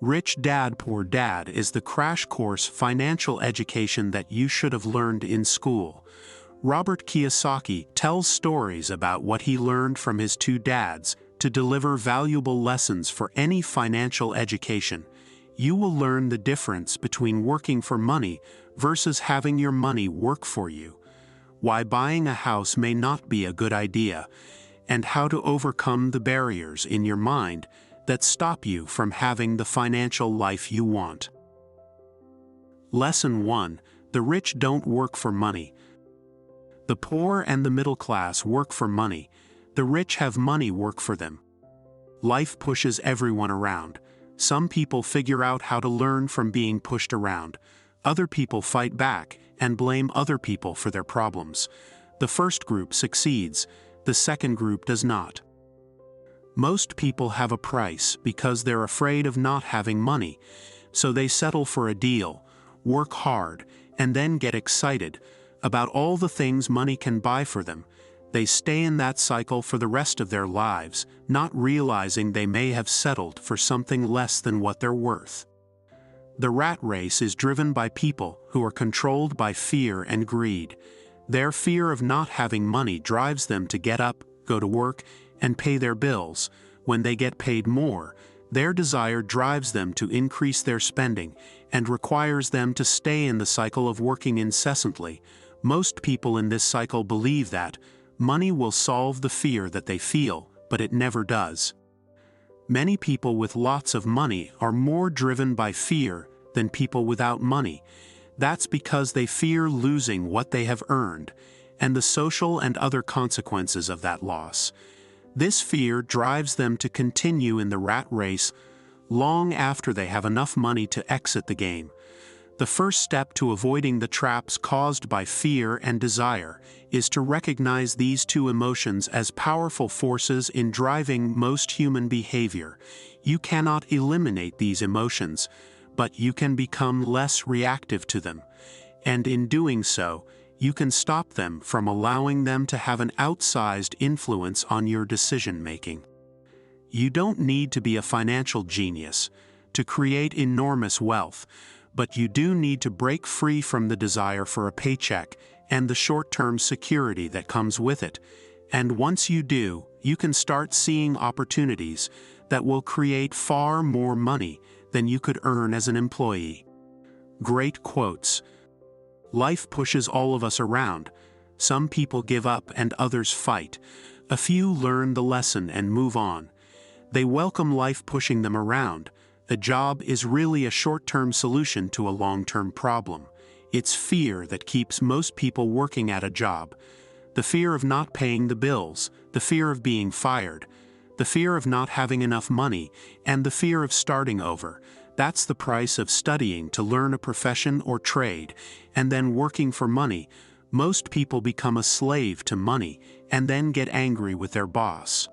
Rich Dad Poor Dad is the crash course financial education that you should have learned in school. Robert Kiyosaki tells stories about what he learned from his two dads to deliver valuable lessons for any financial education. You will learn the difference between working for money versus having your money work for you, why buying a house may not be a good idea, and how to overcome the barriers in your mind that stop you from having the financial life you want. Lesson 1: The rich don't work for money. The poor and the middle class work for money. The rich have money work for them. Life pushes everyone around. Some people figure out how to learn from being pushed around. Other people fight back and blame other people for their problems. The first group succeeds. The second group does not. Most people have a price because they're afraid of not having money, so they settle for a deal, work hard, and then get excited about all the things money can buy for them. They stay in that cycle for the rest of their lives, not realizing they may have settled for something less than what they're worth. The rat race is driven by people who are controlled by fear and greed. Their fear of not having money drives them to get up, go to work, and pay their bills. When they get paid more, their desire drives them to increase their spending and requires them to stay in the cycle of working incessantly. Most people in this cycle believe that money will solve the fear that they feel, but it never does. Many people with lots of money are more driven by fear than people without money. That's because they fear losing what they have earned and the social and other consequences of that loss. This fear drives them to continue in the rat race long after they have enough money to exit the game. The first step to avoiding the traps caused by fear and desire is to recognize these two emotions as powerful forces in driving most human behavior. You cannot eliminate these emotions, but you can become less reactive to them, and in doing so, you can stop them from allowing them to have an outsized influence on your decision-making. You don't need to be a financial genius to create enormous wealth, but you do need to break free from the desire for a paycheck and the short-term security that comes with it. And once you do, you can start seeing opportunities that will create far more money than you could earn as an employee. Great quotes. Life pushes all of us around. Some people give up and others fight. A few learn the lesson and move on. They welcome life pushing them around. A job is really a short-term solution to a long-term problem. It's fear that keeps most people working at a job. The fear of not paying the bills, the fear of being fired, the fear of not having enough money, and the fear of starting over. That's the price of studying to learn a profession or trade, and then working for money. Most people become a slave to money and then get angry with their boss.